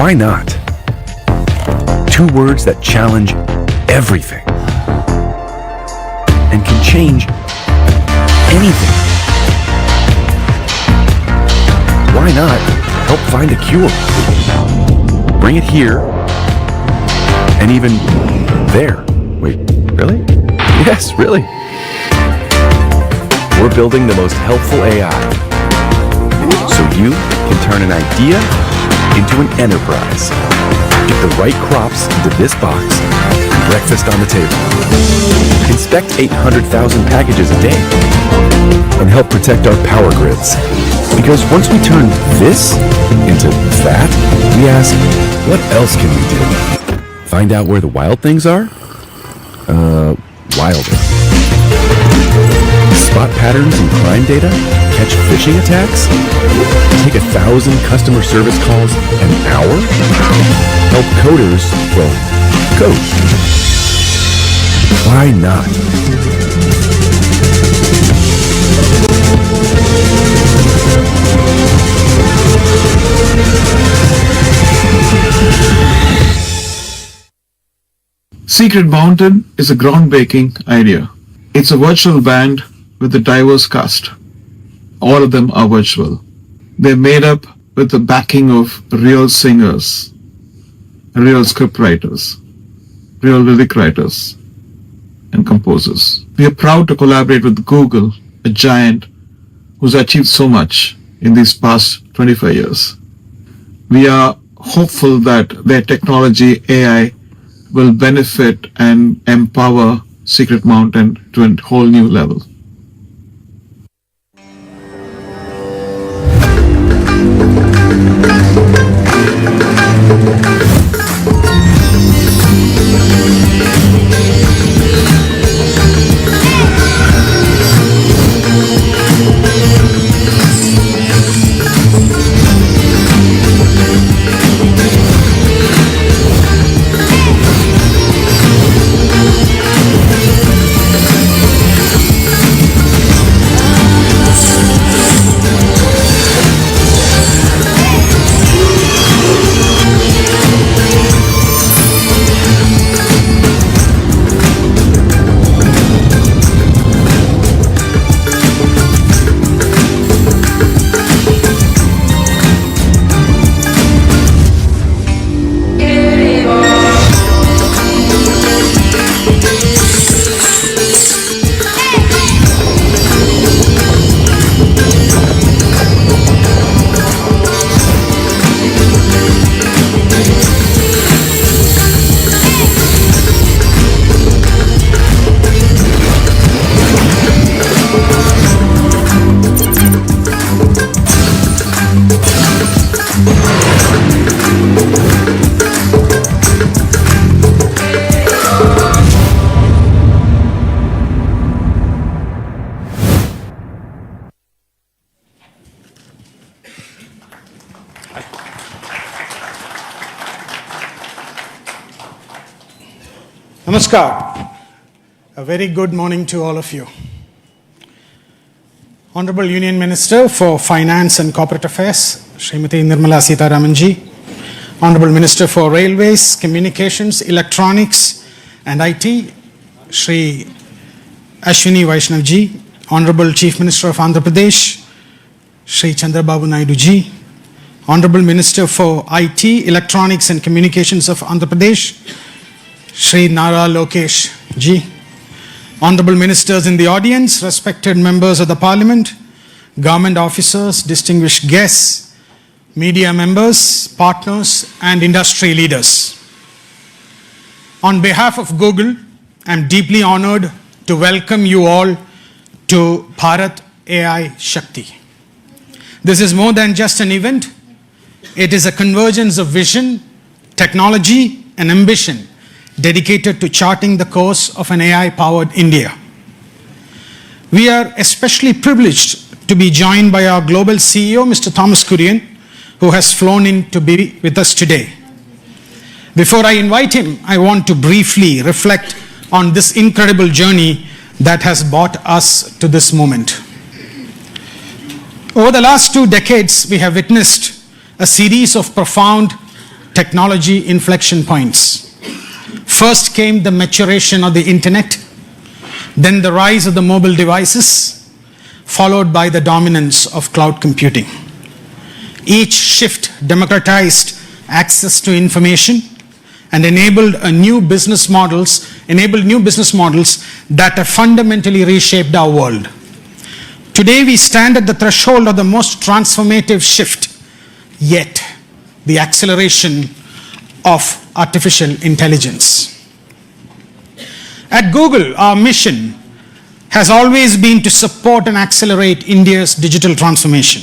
Why not? Two words that challenge everything and can change anything. Why not help find a cure? Bring it here and even there. Wait, really? Yes, really. We're building the most helpful AI so you can turn an idea into an enterprise. Get the right crops into this box and breakfast on the table. Inspect 800,000 packages a day and help protect our power grids. Because once we turn this into that, we ask, what else can we do? Find out where the wild things are? Wilder. Spot patterns in crime data? Catch phishing attacks? Take 1,000 customer service calls an hour? Help coders, well, code. Why not? Secret Mountain is a groundbreaking idea. It's a virtual band with a diverse cast. All of them are virtual. They're made up with the backing of real singers, real script writers, real lyric writers, and composers. We are proud to collaborate with Google, a giant who's achieved so much in these past 25 years. We are hopeful that their technology, AI, will benefit and empower Secret Mountain to a whole new level. Namaskar. A very good morning to all of you. Honorable Union Minister for Finance and Corporate Affairs, Srimati Nirmala Sitharaman ji. Honorable Minister for Railways, Communications, Electronics and IT, Shri Ashwini Vaishnav ji. Honorable Chief Minister of Andhra Pradesh, Shri Chandrababu Naidu ji. Honorable Minister for IT, Electronics and Communications of Andhra Pradesh, Shri Nara Lokesh ji. Honorable Ministers in the audience, respected members of the Parliament, government officers, distinguished guests, media members, partners, and industry leaders. On behalf of Google, I am deeply honored to welcome you all to Bharat AI Shakti. This is more than just an event. It is a convergence of vision, technology, and ambition dedicated to charting the course of an AI-powered India. We are especially privileged to be joined by our global CEO, Mr. Thomas Kurian, who has flown in to be with us today. Before I invite him, I want to briefly reflect on this incredible journey that has brought us to this moment. Over the last 2 decades, we have witnessed a series of profound technology inflection points. First came the maturation of the internet, then the rise of the mobile devices, followed by the dominance of cloud computing. Each shift democratized access to information and enabled new business models that have fundamentally reshaped our world. Today we stand at the threshold of the most transformative shift yet, the acceleration of artificial intelligence. At Google, our mission has always been to support and accelerate India's digital transformation.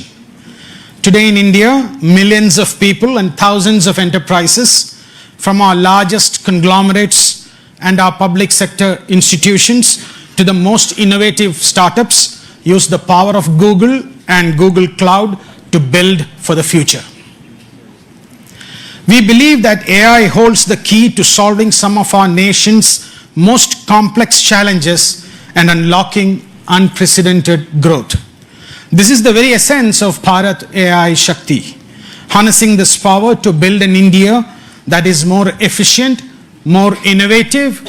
Today in India, millions of people and thousands of enterprises from our largest conglomerates and our public sector institutions to the most innovative startups use the power of Google and Google Cloud to build for the future. We believe that AI holds the key to solving some of our nation's most complex challenges and unlocking unprecedented growth. This is the very essence of Bharat AI Shakti, harnessing this power to build an India that is more efficient, more innovative,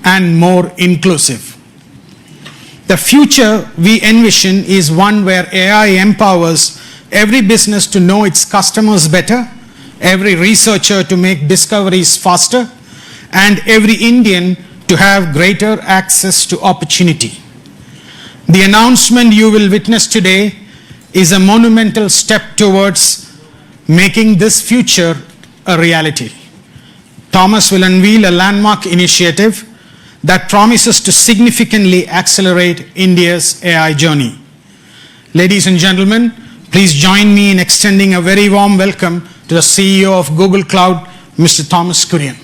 and more inclusive. The future we envision is one where AI empowers every business to know its customers better, every researcher to make discoveries faster, and every Indian to have greater access to opportunity. The announcement you will witness today is a monumental step towards making this future a reality. Thomas will unveil a landmark initiative that promises to significantly accelerate India's AI journey. Ladies and gentlemen, please join me in extending a very warm welcome to the CEO of Google Cloud, Mr. Thomas Kurian.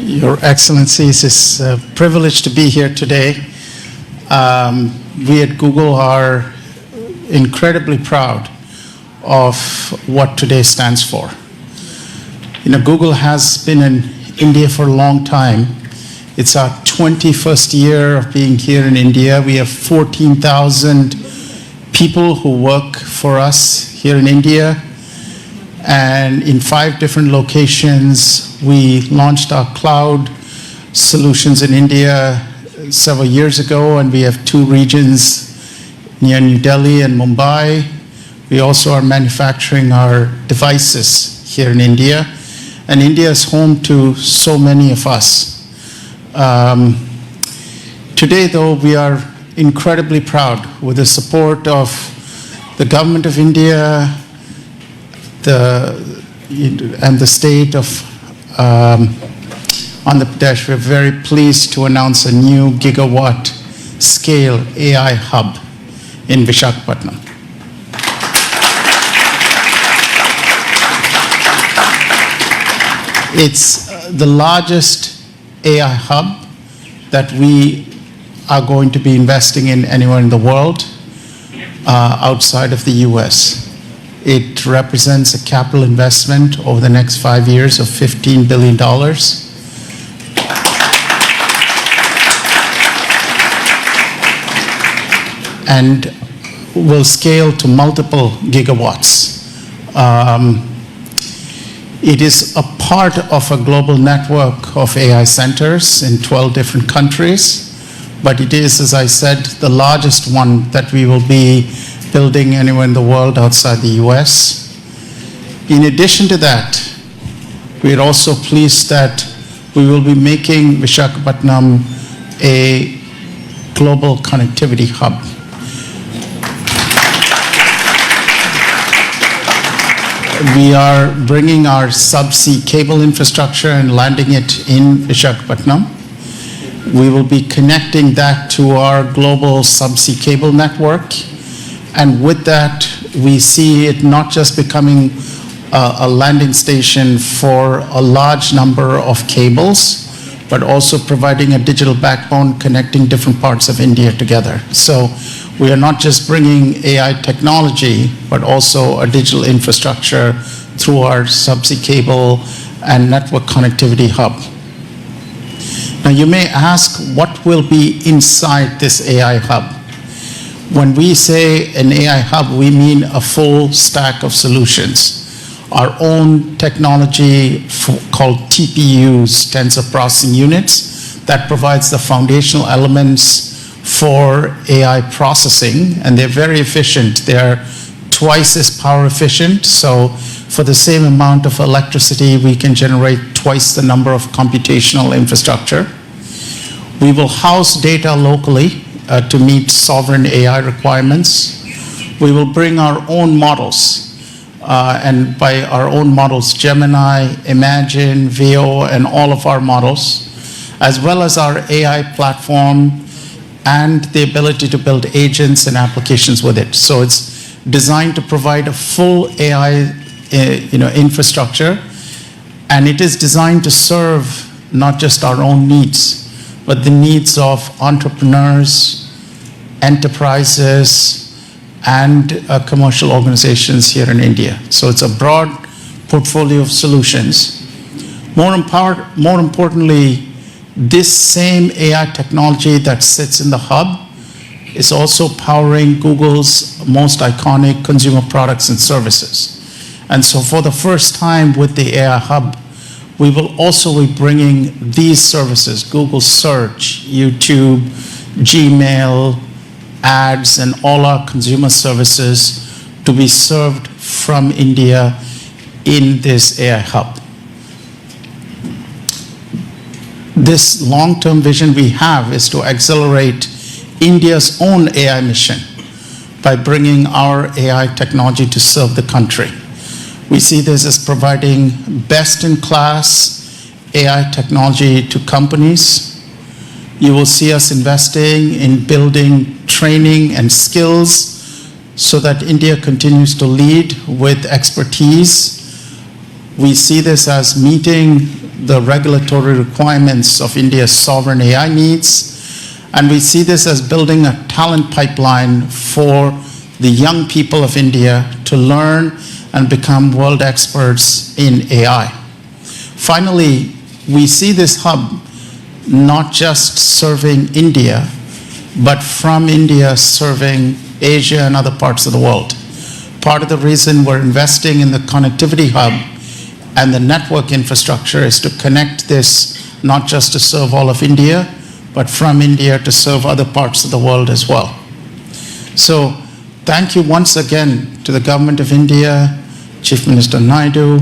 Your Excellencies, it's a privilege to be here today. We at Google are incredibly proud of what today stands for. Google has been in India for a long time. It's our 21st year of being here in India. We have 14,000 people who work for us here in India. And in 5 different locations, we launched our cloud solutions in India several years ago, and we have 2 regions near New Delhi and Mumbai. We also are manufacturing our devices here in India, and India is home to so many of us. Today, though, we are incredibly proud with the support of the government of India, and the state of Andhra Pradesh. We're very pleased to announce a new gigawatt scale AI hub in Visakhapatnam. It's the largest AI hub that we are going to be investing in anywhere in the world outside of the US. It represents a capital investment over the next 5 years of $15 billion. And will scale to multiple gigawatts. It is a part of a global network of AI centers in 12 different countries, but it is, as I said, the largest one that we will be building anywhere in the world outside the US. In addition to that, we're also pleased that we will be making Visakhapatnam a global connectivity hub. We are bringing our subsea cable infrastructure and landing it in Visakhapatnam. We will be connecting that to our global subsea cable network. And with that, we see it not just becoming a landing station for a large number of cables, but also providing a digital backbone connecting different parts of India together. So we are not just bringing AI technology, but also a digital infrastructure through our subsea cable and network connectivity hub. Now you may ask, what will be inside this AI hub? When we say an AI hub, we mean a full stack of solutions. Our own technology called TPUs, tensor processing units, that provides the foundational elements for AI processing, and they're very efficient. They're twice as power efficient, so for the same amount of electricity, we can generate twice the number of computational infrastructure. We will house data locally to meet sovereign AI requirements. We will bring our own models, and by our own models, Gemini, Imagine, Veo, and all of our models, as well as our AI platform and the ability to build agents and applications with it. So it's designed to provide a full AI infrastructure, and it is designed to serve not just our own needs, but the needs of entrepreneurs, enterprises, and commercial organizations here in India. So it's a broad portfolio of solutions. More importantly, this same AI technology that sits in the hub is also powering Google's most iconic consumer products and services. And so for the first time with the AI hub, we will also be bringing these services, Google Search, YouTube, Gmail, ads, and all our consumer services to be served from India in this AI hub. This long-term vision we have is to accelerate India's own AI mission by bringing our AI technology to serve the country. We see this as providing best-in-class AI technology to companies. You will see us investing in building training and skills so that India continues to lead with expertise. We see this as meeting the regulatory requirements of India's sovereign AI needs, and we see this as building a talent pipeline for the young people of India to learn and become world experts in AI. Finally, we see this hub not just serving India, but from India serving Asia and other parts of the world. Part of the reason we're investing in the connectivity hub and the network infrastructure is to connect this not just to serve all of India, but from India to serve other parts of the world as well. So thank you once again to the Government of India, Chief Minister Naidu,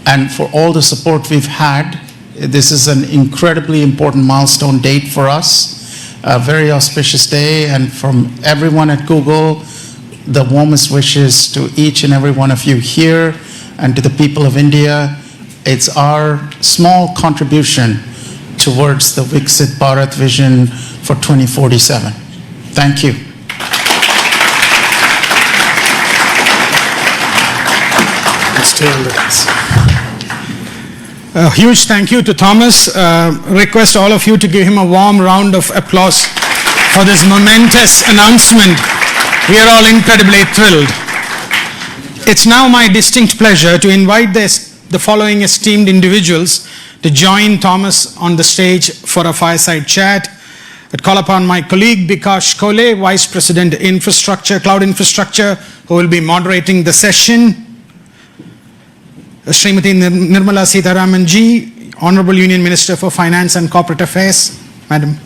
and for all the support we've had. This is an incredibly important milestone date for us, a very auspicious day, and from everyone at Google, the warmest wishes to each and every one of you here and to the people of India. It's our small contribution towards the Viksit Bharat vision for 2047. Thank you. A huge thank you to Thomas. Request all of you to give him a warm round of applause for this momentous announcement. We are all incredibly thrilled. It's now my distinct pleasure to invite the following esteemed individuals to join Thomas on the stage for a fireside chat. I'd call upon my colleague Bikash Kole, Vice President Infrastructure, Cloud Infrastructure, who will be moderating the session. Srimati Nirmala Sitharaman ji, Honorable Union Minister for Finance and Corporate Affairs, Madam.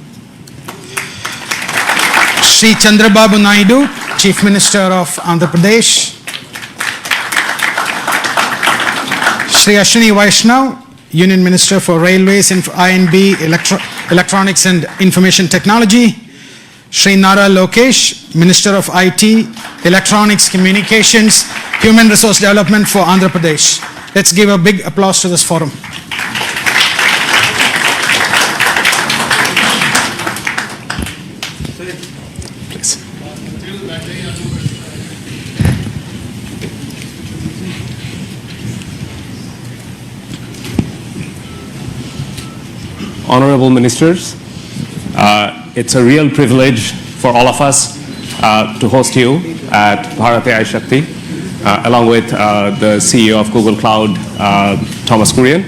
Shri Chandrababu Naidu, Chief Minister of Andhra Pradesh. Shri Ashwini Vaishnaw, Union Minister for Railways, I&B, Electronics and Information Technology. Shri Nara Lokesh, Minister of IT, Electronics, Communications, Human Resource Development for Andhra Pradesh. Let's give a big applause to this forum. Please. Honorable Ministers, it's a real privilege for all of us to host you at Bharat AI Shakti, along with the CEO of Google Cloud, Thomas Kurian.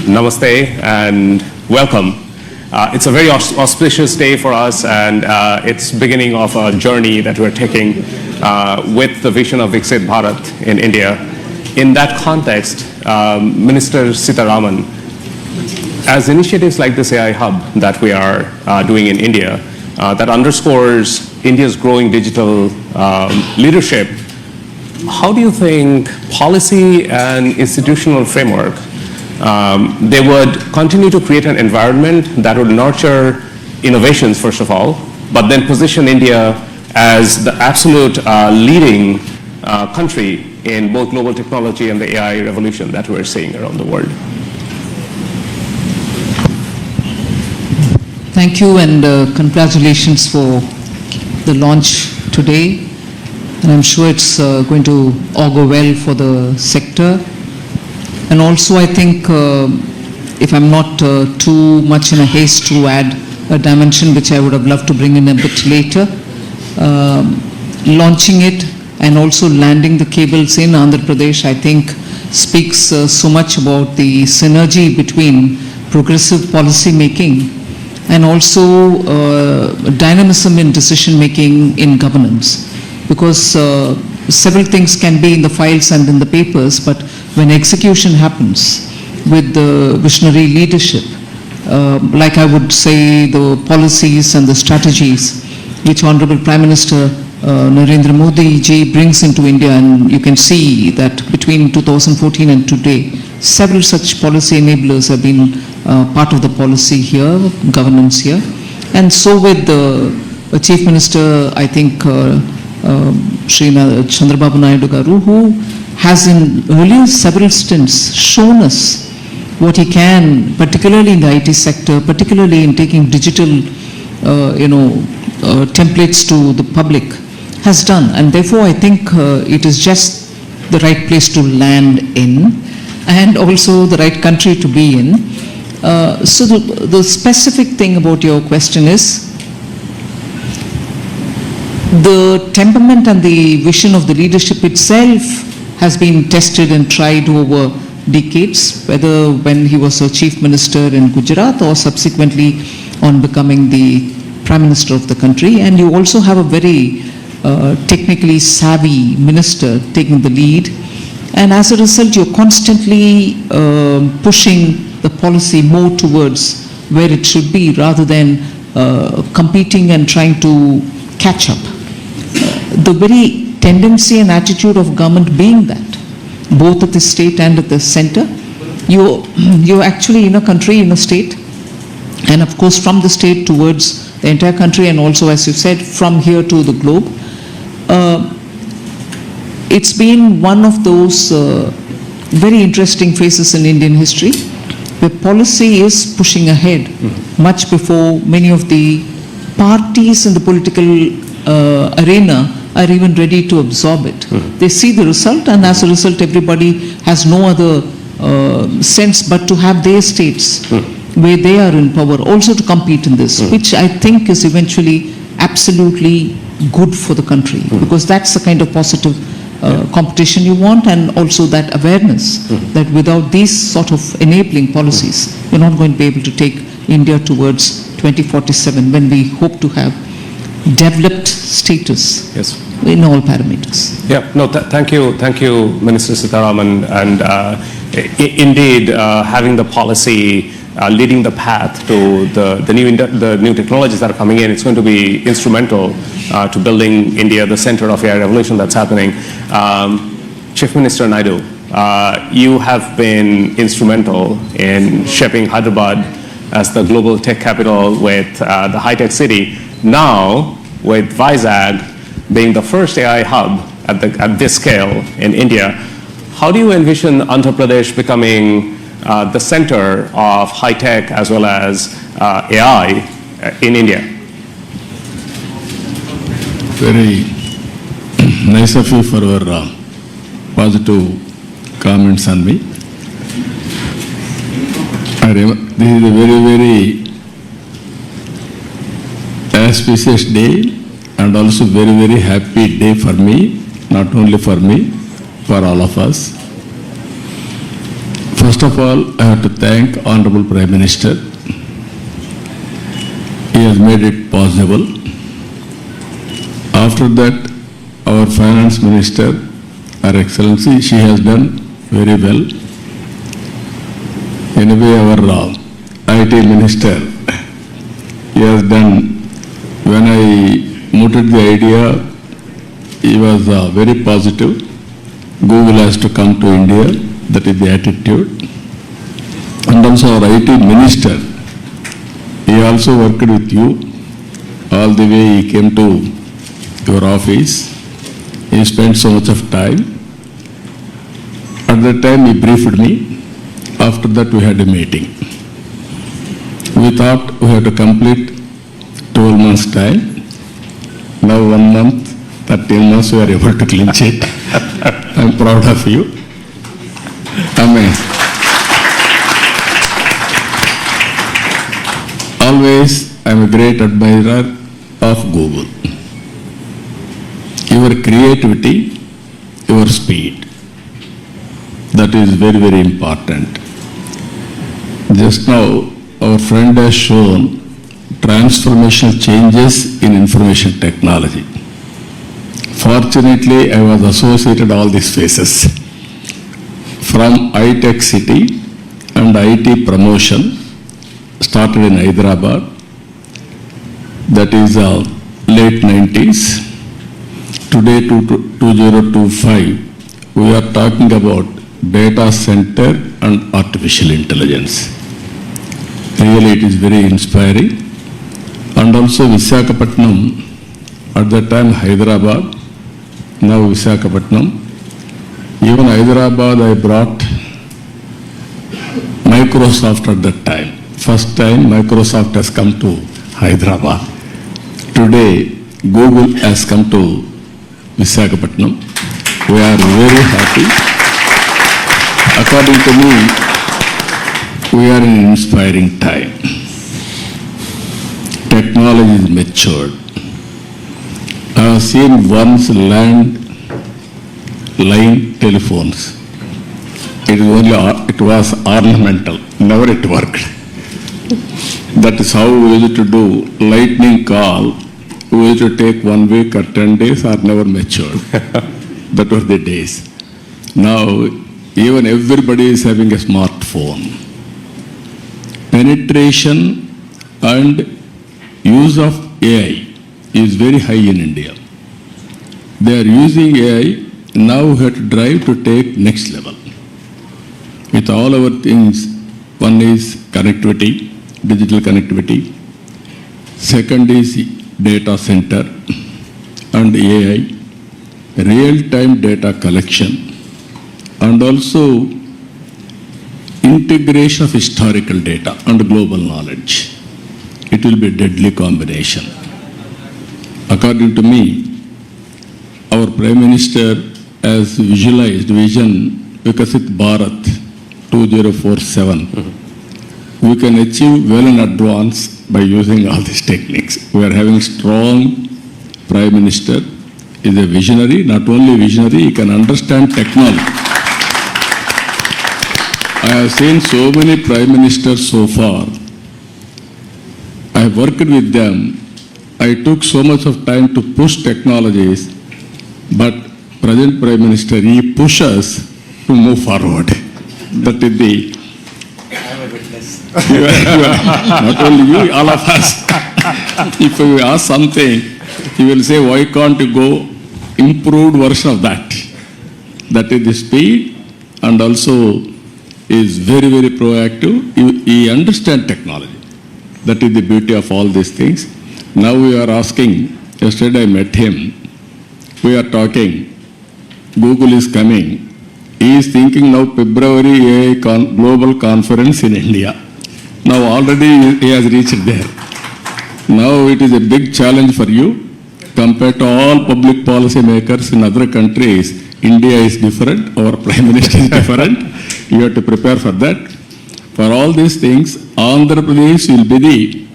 Namaste and welcome. It's a very auspicious day for us, and it's beginning of a journey that we're taking with the vision of Viksit Bharat in India. In that context, Minister Sitharaman, as initiatives like this AI Hub that we are doing in India, that underscores India's growing digital leadership, how do you think policy and institutional framework they would continue to create an environment that would nurture innovations, first of all, but then position India as the absolute leading country in both global technology and the AI revolution that we're seeing around the world? Thank you, and congratulations for the launch today. And I'm sure it's going to augur well for the sector. And also, I think, if I'm not too much in a haste to add a dimension which I would have loved to bring in a bit later, launching it and also landing the cables in Andhra Pradesh, I think, speaks so much about the synergy between progressive policy making and also dynamism in decision making in governance. Because several things can be in the files and in the papers, but when execution happens with the visionary leadership, like I would say the policies and the strategies which Honorable Prime Minister Narendra Modi ji brings into India, and you can see that between 2014 and today, several such policy enablers have been part of the policy here, governance here. And so with the Chief Minister, I think, Shri Chandrababu Naidu Garu, who has in earlier several stints shown us what he can, particularly in the IT sector, particularly in taking digital, templates to the public, has done. And therefore, I think it is just the right place to land in, and also the right country to be in. So the specific thing about your question is, the temperament and the vision of the leadership itself has been tested and tried over decades, whether when he was a chief minister in Gujarat or subsequently on becoming the prime minister of the country. And you also have a very technically savvy minister taking the lead. And as a result, you're constantly pushing the policy more towards where it should be, rather than competing and trying to catch up. The very tendency and attitude of government being that, both at the state and at the center, you're actually in a country, in a state, and of course from the state towards the entire country, and also, as you said, from here to the globe. It's been one of those very interesting phases in Indian history, where policy is pushing ahead much before many of the parties in the political arena are even ready to absorb it. They see the result, and as a result, everybody has no other sense but to have their states where they are in power also to compete in this, which I think is eventually absolutely good for the country, because that's the kind of positive competition you want, and also that awareness that without these sort of enabling policies, you're not going to be able to take India towards 2047, when we hope to have developed status in all parameters. Yeah, no, thank you, Minister Sitharaman. And indeed, having the policy leading the path to the new technologies that are coming in, it's going to be instrumental to building India the center of AI revolution that's happening. Chief Minister Naidu, you have been instrumental in shaping Hyderabad as the global tech capital with the high-tech city. Now, with Vizag being the first AI hub at this scale in India, how do you envision Andhra Pradesh becoming the center of high-tech as well as AI in India? Very nice of you for your positive comments on me. This is a very, very auspicious day, and also very, very happy day for me, not only for me, for all of us. First of all, I have to thank Honorable Prime Minister he has made it possible. After that, our finance minister, Her Excellency, she has done very well. Anyway, our IT minister, he has done, when I mooted the idea, he was very positive. Google has to come to India, that is the attitude. And also our IT minister, he also worked with you. All the way he came to your office. He spent so much of time. At that time he briefed me. After that we had a meeting. We thought we had to complete 12 months time. Now 1 month, 13 months we are able to clinch it. I am proud of you. Amen. Always I am a great admirer of Google. Your creativity, your speed, that is very, very important. Just now, our friend has shown transformational changes in information technology. Fortunately, I was associated all these phases. From iTech City and IT promotion, started in Hyderabad, that is late 90s. Today, 2025, we are talking about data center and artificial intelligence. Really, it is very inspiring. And also Visakhapatnam, at that time Hyderabad, now Visakhapatnam. Even Hyderabad, I brought Microsoft at that time. First time Microsoft has come to Hyderabad. Today, Google has come to Visakhapatnam. We are very happy. According to me, we are in an inspiring time. Technology is matured. I have seen once line telephones. It was ornamental, never it worked. That is how we used to do lightning call. We used to take 1 week or 10 days or never matured. That were the days. Now, even everybody is having a smartphone. Penetration and use of AI is very high in India. They are using AI, now we have to drive to take next level. With all our things, one is connectivity, digital connectivity. Second is data center and AI, real-time data collection, and also integration of historical data and global knowledge. It will be a deadly combination. According to me, our Prime Minister has visualized Vision Vikasit Bharat 2047. We can achieve well in advance by using all these techniques. We are having strong Prime Minister, is a visionary, not only visionary, he can understand technology. I have seen so many Prime Ministers so far. I have worked with them. I took so much of time to push technologies, but present Prime Minister, he pushes to move forward. That is the... Not only you, all of us. If you ask something, he will say, why can't you go improved version of that? That is the speed, and also is very, very proactive. He understands technology. That is the beauty of all these things. Now we are asking, yesterday I met him, we are talking, Google is coming. He is thinking now February global conference in India. Now already he has reached there. Now it is a big challenge for you. Compared to all public policy makers in other countries, India is different, our Prime Minister is different. You have to prepare for that. For all these things, Andhra Pradesh will be the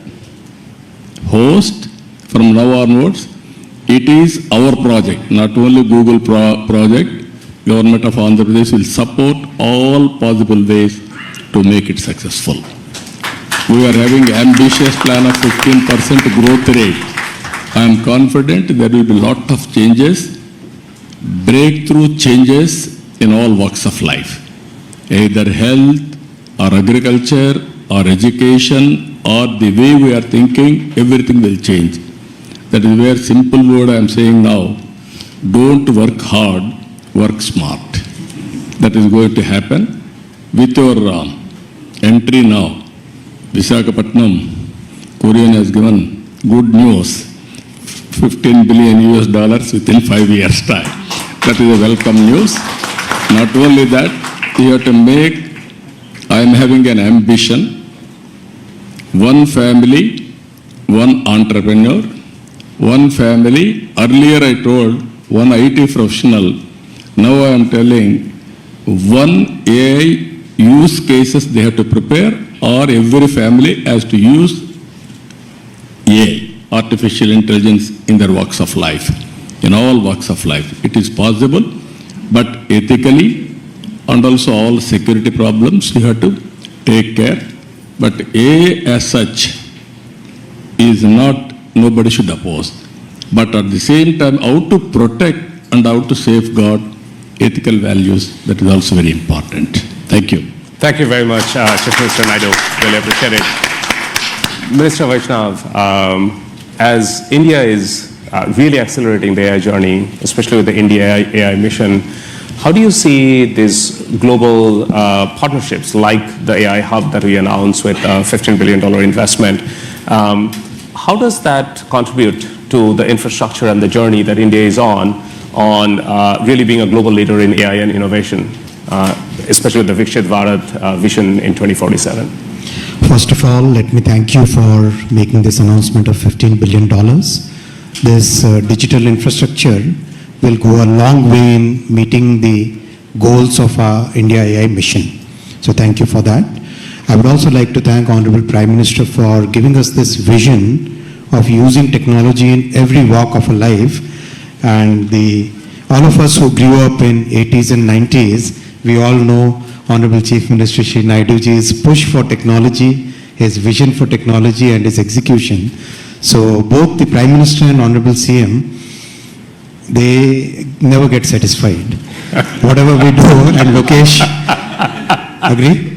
host from now onwards. It is our project, not only Google project. Government of Andhra Pradesh will support all possible ways to make it successful. We are having ambitious plan of 15% growth rate. I am confident there will be lot of changes, breakthrough changes in all walks of life, either health or agriculture or education or the way we are thinking, everything will change. That is where simple word I am saying now, don't work hard, work smart. That is going to happen with your entry now. Visakhapatnam, Korean has given good news, $15 billion within 5 years' time. That is a welcome news. Not only that, you have to make, I am having an ambition, one family, one entrepreneur, one family. Earlier I told one IT professional, now I am telling one AI use cases they have to prepare, or every family has to use AI, artificial intelligence, in their walks of life, in all walks of life. It is possible, but ethically and also all security problems you have to take care. But AI as such is not, nobody should oppose. But at the same time, how to protect and how to safeguard ethical values, that is also very important. Thank you. Thank you very much, Chief Minister Naidu. Really appreciate it. Minister Vaishnav, as India is really accelerating the AI journey, especially with the India AI mission, how do you see these global partnerships like the AI hub that we announced with a $15 billion investment? How does that contribute to the infrastructure and the journey that India is on really being a global leader in AI and innovation, especially with the Viksit Bharat vision in 2047? First of all, let me thank you for making this announcement of $15 billion. This digital infrastructure will go a long way in meeting the goals of our India AI mission. So thank you for that. I would also like to thank Honorable Prime Minister for giving us this vision of using technology in every walk of our life. And all of us who grew up in 80s and 90s, we all know Honorable Chief Minister Shri Naiduji's push for technology, his vision for technology and his execution. So both the Prime Minister and Honorable CM, they never get satisfied. Whatever we do, and Lokesh, agree?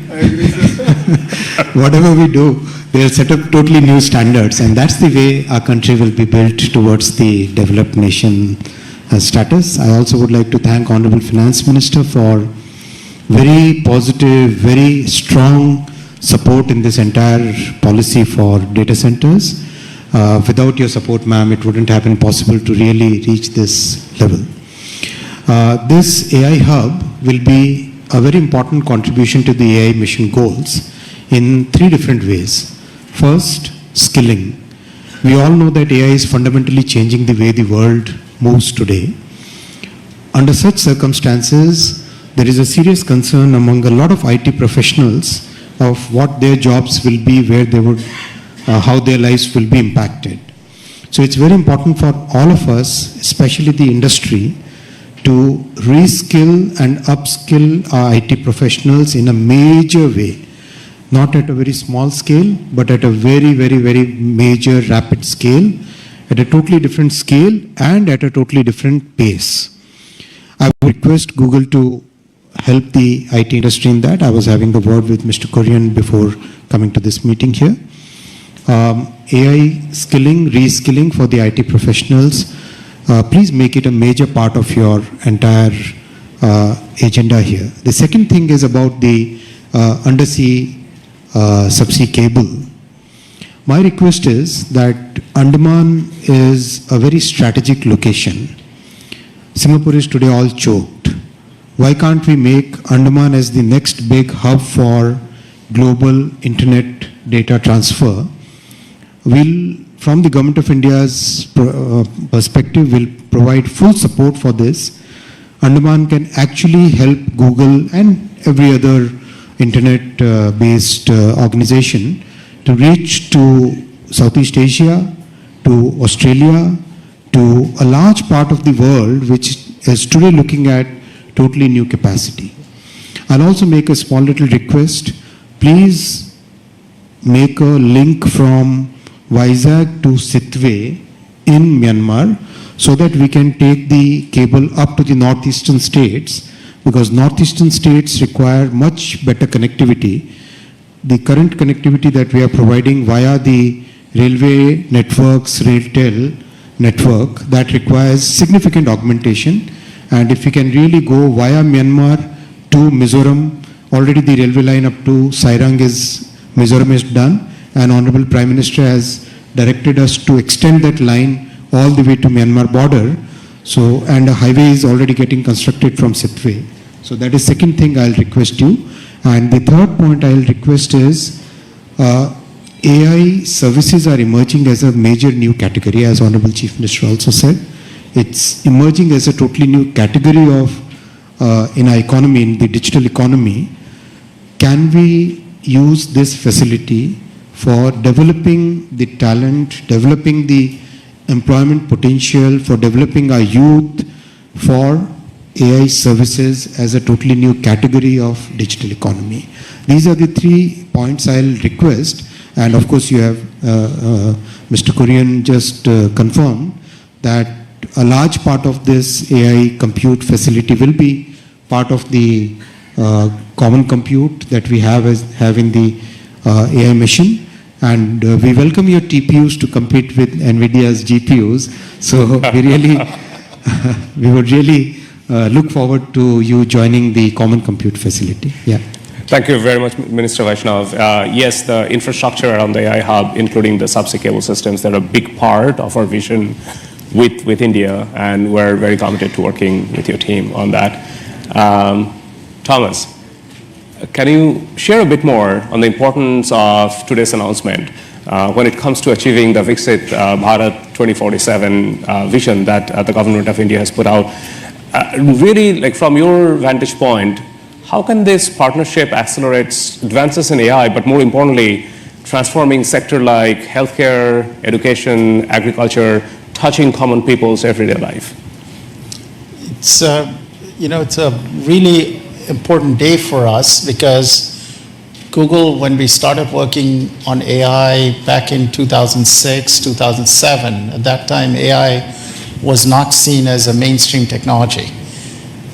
Whatever we do, they'll set up totally new standards, and that's the way our country will be built towards the developed nation status. I also would like to thank Honorable Finance Minister for very positive, very strong support in this entire policy for data centers. Without your support, ma'am, it wouldn't have been possible to really reach this level. This AI hub will be a very important contribution to the AI mission goals in 3 different ways. First, skilling. We all know that AI is fundamentally changing the way the world moves today. Under such circumstances, there is a serious concern among a lot of IT professionals of what their jobs will be, where they would, how their lives will be impacted. So it's very important for all of us, especially the industry, to reskill and upskill our IT professionals in a major way, not at a very small scale, but at a very, very, very major, rapid scale, at a totally different scale and at a totally different pace. I would request Google to help the IT industry in that. I was having the word with Mr. Kurian before coming to this meeting here. AI skilling, reskilling for the IT professionals, please make it a major part of your entire agenda here. The second thing is about the undersea subsea cable. My request is that Andaman is a very strategic location. Singapore is today all choked. Why can't we make Andaman as the next big hub for global internet data transfer? We'll, from the Government of India's perspective, will provide full support for this. Andaman can actually help Google and every other internet-based organization to reach to Southeast Asia, to Australia, to a large part of the world which is today looking at totally new capacity. I'll also make a small little request. Please make a link from Vizag to Sitwe in Myanmar so that we can take the cable up to the northeastern states, because northeastern states require much better connectivity. The current connectivity that we are providing via the railway networks, RailTel network, that requires significant augmentation. And if we can really go via Myanmar to Mizoram, already the railway line up to Sairang Mizoram is done, and Honorable Prime Minister has directed us to extend that line all the way to Myanmar border. So, and a highway is already getting constructed from Sitwe. So that is second thing I'll request you. And the third point I'll request is AI services are emerging as a major new category, as Honorable Chief Minister also said. It's emerging as a totally new category of in our economy, in the digital economy. Can we use this facility for developing the talent, developing the employment potential, for developing our youth for AI services as a totally new category of digital economy? These are the 3 points I'll request. And of course, you have Mr. Kurian just confirmed that a large part of this AI compute facility will be part of the common compute that we have in the AI mission. And we welcome your TPUs to compete with NVIDIA's GPUs. So we would really look forward to you joining the common compute facility. Yeah. Thank you very much, Minister Vaishnav. Yes, the infrastructure around the AI hub, including the subsea cable systems, they're a big part of our vision with India, and we're very committed to working with your team on that. Thomas, can you share a bit more on the importance of today's announcement when it comes to achieving the Viksit Bharat 2047 vision that the government of India has put out? Really, like from your vantage point, how can this partnership accelerate advances in AI, but more importantly, transforming sector like healthcare, education, agriculture, touching common people's everyday life? It's it's a really important day for us because Google, when we started working on AI back in 2006, 2007, at that time AI was not seen as a mainstream technology.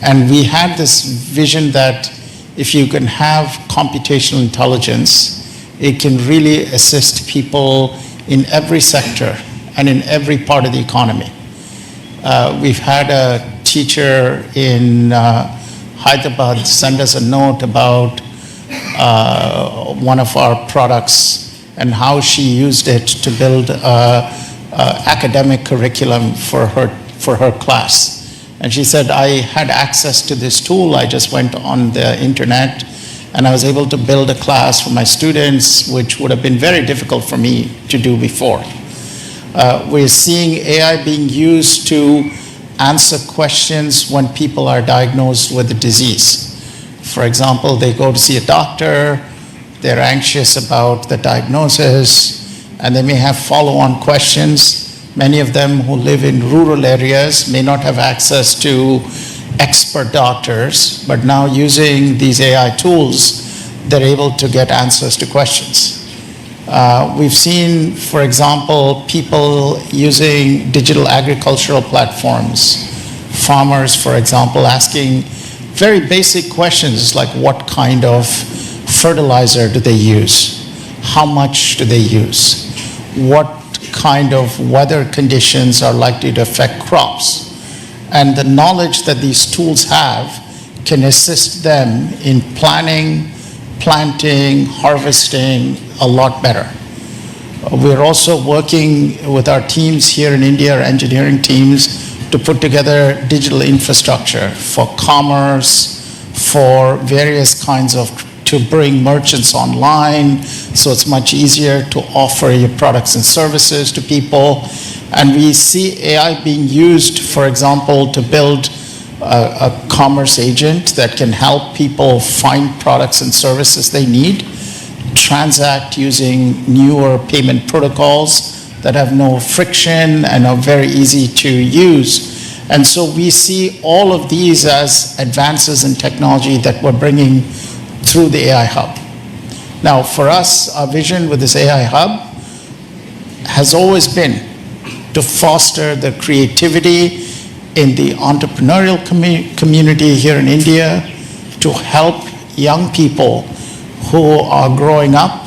And we had this vision that if you can have computational intelligence, it can really assist people in every sector and in every part of the economy. We've had a teacher in Hyderabad send us a note about one of our products and how she used it to build academic curriculum for her class. And she said, I had access to this tool. I just went on the internet and I was able to build a class for my students, which would have been very difficult for me to do before. We're seeing AI being used to answer questions when people are diagnosed with a disease. For example, they go to see a doctor, they're anxious about the diagnosis, and they may have follow-on questions. Many of them who live in rural areas may not have access to expert doctors, but now using these AI tools, they're able to get answers to questions. We've seen, for example, people using digital agricultural platforms, farmers, for example, asking very basic questions like what kind of fertilizer do they use? How much do they use? What kind of weather conditions are likely to affect crops? And the knowledge that these tools have can assist them in planning, planting, harvesting a lot better. We're also working with our teams here in India, our engineering teams, to put together digital infrastructure for commerce, for various kinds of, to bring merchants online, so it's much easier to offer your products and services to people. And we see AI being used, for example, to build a commerce agent that can help people find products and services they need, transact using newer payment protocols that have no friction and are very easy to use. And so we see all of these as advances in technology that we're bringing through the AI Hub. Now, for us, our vision with this AI hub has always been to foster the creativity in the entrepreneurial community here in India, to help young people who are growing up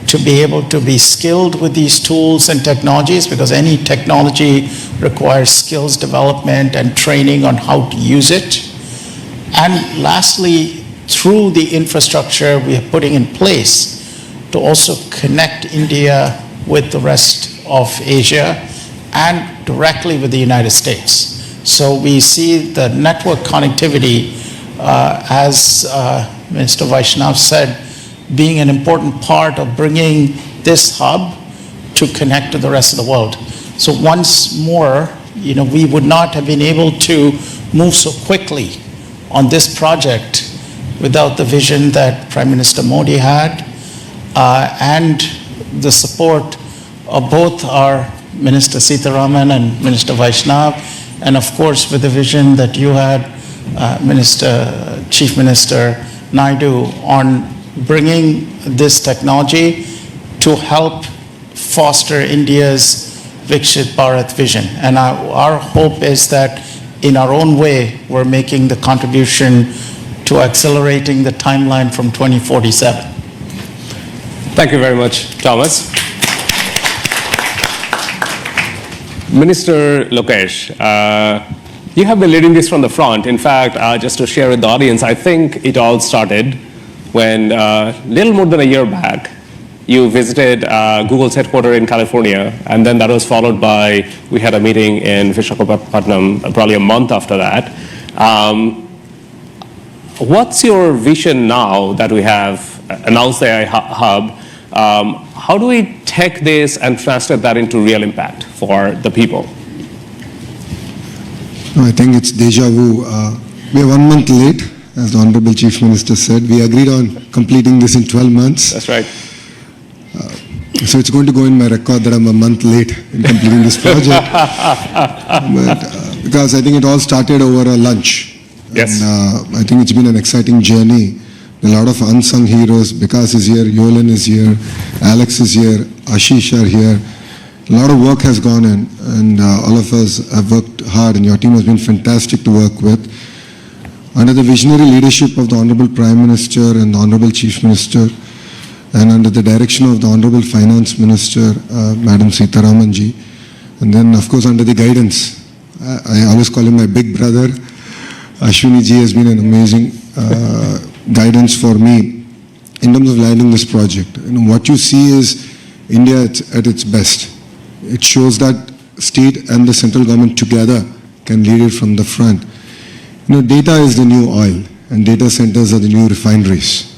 to be able to be skilled with these tools and technologies, because any technology requires skills development and training on how to use it. And lastly, through the infrastructure we are putting in place to also connect India with the rest of Asia and directly with the United States. So we see the network connectivity, as Minister Vaishnav said, being an important part of bringing this hub to connect to the rest of the world. So once more, we would not have been able to move so quickly on this project without the vision that Prime Minister Modi had, and the support of both our Minister Sitharaman and Minister Vaishnav, and of course with the vision that you had, Chief Minister Naidu, on bringing this technology to help foster India's Viksit Bharat vision. And our hope is that in our own way, we're making the contribution to accelerating the timeline from 2047. Thank you very much, Thomas. Minister Lokesh, you have been leading this from the front. In fact, just to share with the audience, I think it all started when little more than a year back, you visited Google's headquarters in California, and then that was followed by, we had a meeting in Visakhapatnam probably a month after that. What's your vision now that we have announced the AI hub? How do we take this and translate that into real impact for the people? I think it's deja vu. We are 1 month late, as the Honorable Chief Minister said. We agreed on completing this in 12 months. That's right. So it's going to go in my record that I'm a month late in completing this project. But, because I think it all started over a lunch. Yes. And I think it's been an exciting journey. A lot of unsung heroes. Vikas is here, Yolan is here, Alex is here, Ashish are here. A lot of work has gone in, and all of us have worked hard, and your team has been fantastic to work with. Under the visionary leadership of the Honorable Prime Minister and the Honorable Chief Minister, and under the direction of the Honorable Finance Minister, Madam Sitharaman ji, and then of course under the guidance, I always call him my big brother, Ashwini ji has been an amazing guidance for me in terms of landing this project. What you see is India at its best. It shows that state and the central government together can lead it from the front. Data is the new oil, and data centers are the new refineries.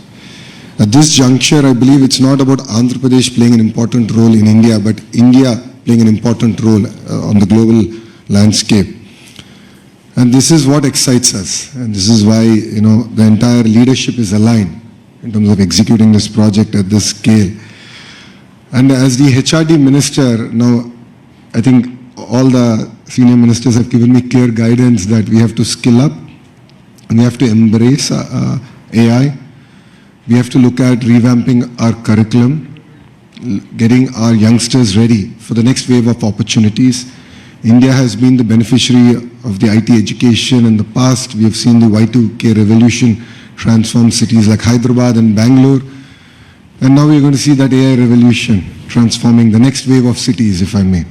At this juncture, I believe it's not about Andhra Pradesh playing an important role in India, but India playing an important role on the global landscape. And this is what excites us, and this is why the entire leadership is aligned in terms of executing this project at this scale. And as the HRD minister, now I think all the senior ministers have given me clear guidance that we have to skill up, and we have to embrace AI. We have to look at revamping our curriculum, getting our youngsters ready for the next wave of opportunities. India has been the beneficiary of the IT education in the past. We have seen the Y2K revolution transform cities like Hyderabad and Bangalore. And now we're going to see that AI revolution transforming the next wave of cities, if I may.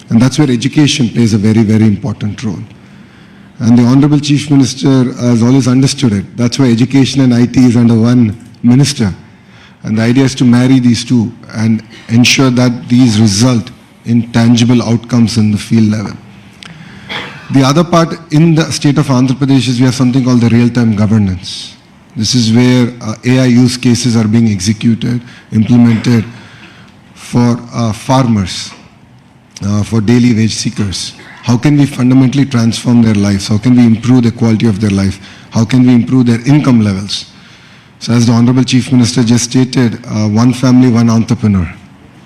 And that's where education plays a very, very important role. And the Honorable Chief Minister has always understood it. That's why education and IT is under one minister. And the idea is to marry these two and ensure that these result in tangible outcomes in the field level. The other part in the state of Andhra Pradesh is we have something called the real-time governance. This is where AI use cases are being executed, implemented for farmers, for daily wage seekers. How can we fundamentally transform their lives? How can we improve the quality of their life? How can we improve their income levels? So as the Honorable Chief Minister just stated, one family, one entrepreneur.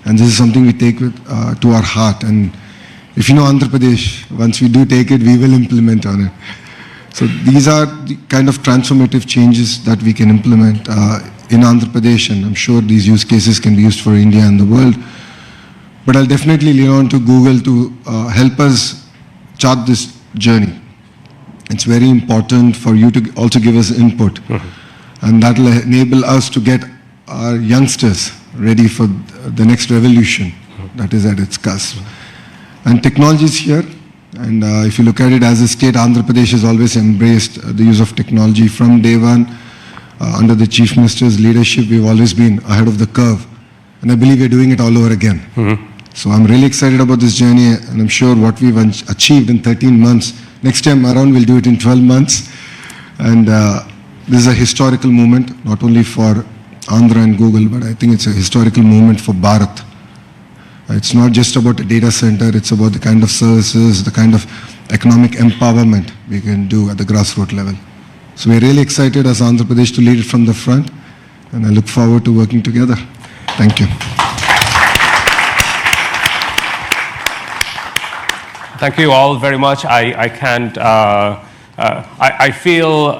And this is something we take to our heart. And if you know Andhra Pradesh, once we do take it, we will implement on it. So these are the kind of transformative changes that we can implement in Andhra Pradesh, and I'm sure these use cases can be used for India and the world. But I'll definitely lean on to Google to help us chart this journey. It's very important for you to also give us input, and that will enable us to get our youngsters ready for the next revolution that is at its cusp. And technology is here, and if you look at it as a state, Andhra Pradesh has always embraced the use of technology from day one. Under the Chief Minister's leadership, we've always been ahead of the curve, and I believe we're doing it all over again. So I'm really excited about this journey, and I'm sure what we've achieved in 13 months, next time around we'll do it in 12 months. And this is a historical moment, not only for Andhra and Google, but I think it's a historical moment for Bharat. It's not just about a data center, it's about the kind of services, the kind of economic empowerment we can do at the grassroots level. So we're really excited as Andhra Pradesh to lead it from the front, and I look forward to working together. Thank you. Thank you all very much. I can't, I feel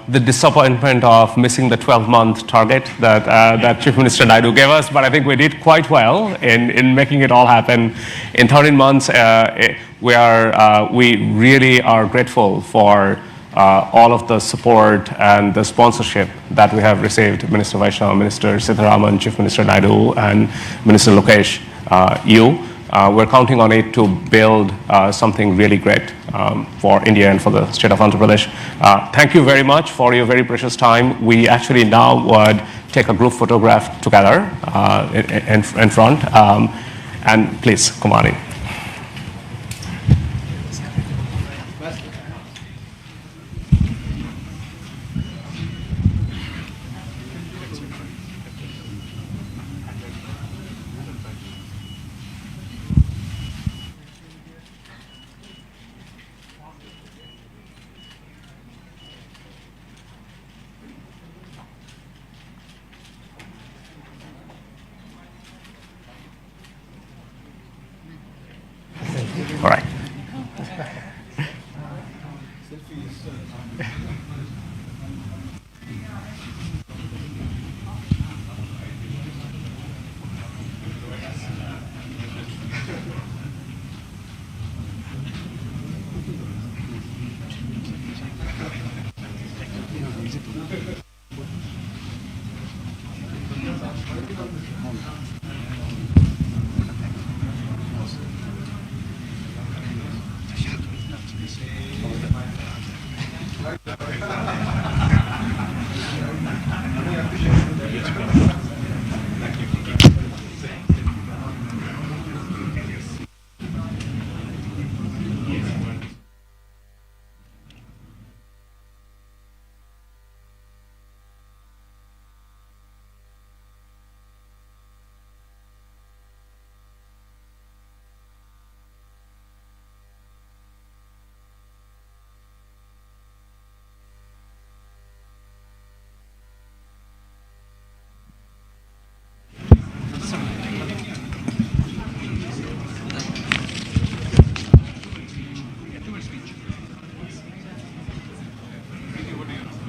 the disappointment of missing the 12-month target that Chief Minister Naidu gave us, but I think we did quite well in making it all happen. In 13 months, we really are grateful for all of the support and the sponsorship that we have received. Minister Vaishnav, Minister Sitharaman, Chief Minister Naidu, and Minister Lokesh, we're counting on it to build something really great for India and for the state of Andhra Pradesh. Thank you very much for your very precious time. We actually now would take a group photograph together in front. And please, come on in. All right.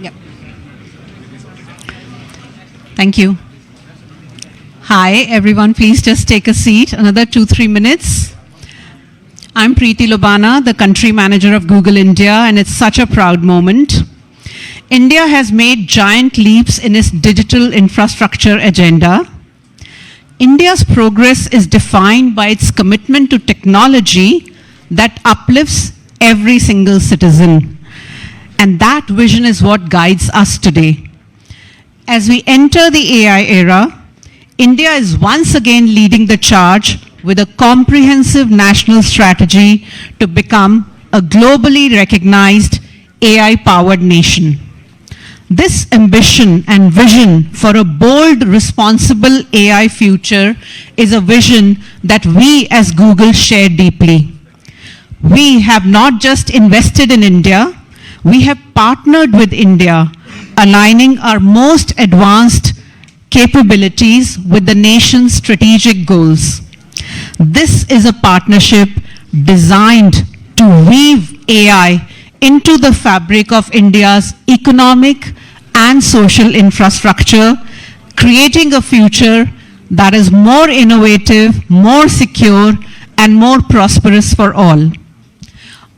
Yep. Thank you. Hi, everyone. Please just take a seat. Another 2-3 minutes. I'm Preeti Lobana, the country manager of Google India, and it's such a proud moment. India has made giant leaps in its digital infrastructure agenda. India's progress is defined by its commitment to technology that uplifts every single citizen. And that vision is what guides us today. As we enter the AI era, India is once again leading the charge with a comprehensive national strategy to become a globally recognized AI-powered nation. This ambition and vision for a bold, responsible AI future is a vision that we as Google share deeply. We have not just invested in India, we have partnered with India, aligning our most advanced capabilities with the nation's strategic goals. This is a partnership designed to weave AI into the fabric of India's economic and social infrastructure, creating a future that is more innovative, more secure, and more prosperous for all.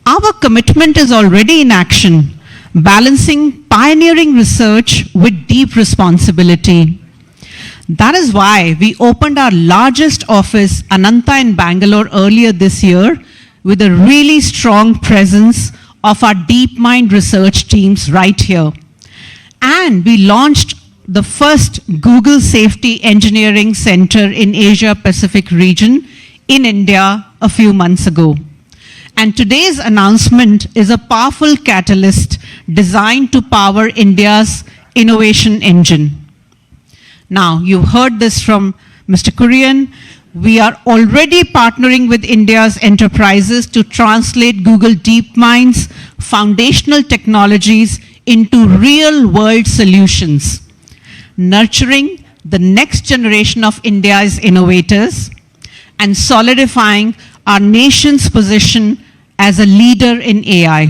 Our commitment is already in action, balancing pioneering research with deep responsibility. That is why we opened our largest office, Ananta in Bangalore, earlier this year, with a really strong presence of our DeepMind research teams right here. And we launched the first Google Safety Engineering Center in Asia Pacific region in India a few months ago. And today's announcement is a powerful catalyst designed to power India's innovation engine. Now, you've heard this from Mr. Kurian. We are already partnering with India's enterprises to translate Google DeepMind's foundational technologies into real-world solutions, nurturing the next generation of India's innovators and solidifying our nation's position as a leader in AI.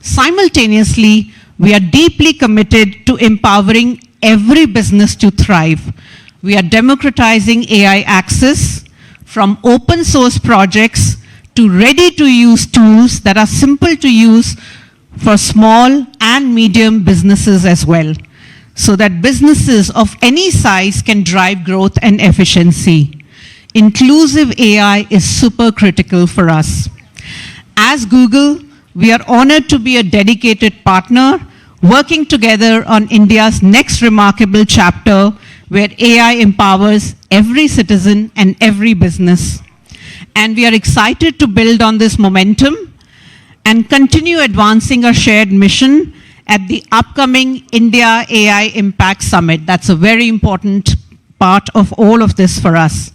Simultaneously, we are deeply committed to empowering every business to thrive. We are democratizing AI access from open source projects to ready-to-use tools that are simple to use for small and medium businesses as well, so that businesses of any size can drive growth and efficiency. Inclusive AI is super critical for us. As Google, we are honored to be a dedicated partner, working together on India's next remarkable chapter, where AI empowers every citizen and every business. And we are excited to build on this momentum and continue advancing our shared mission at the upcoming India AI Impact Summit. That's a very important part of all of this for us.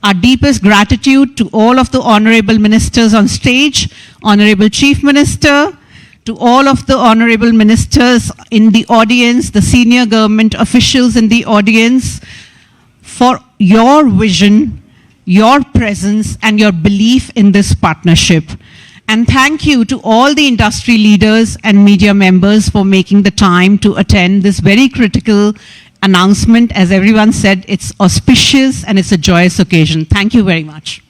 Our deepest gratitude to all of the honorable ministers on stage, Honorable Chief Minister, to all of the honorable ministers in the audience, the senior government officials in the audience, for your vision, your presence, and your belief in this partnership. And thank you to all the industry leaders and media members for making the time to attend this very critical announcement. As everyone said, it's auspicious and it's a joyous occasion. Thank you very much.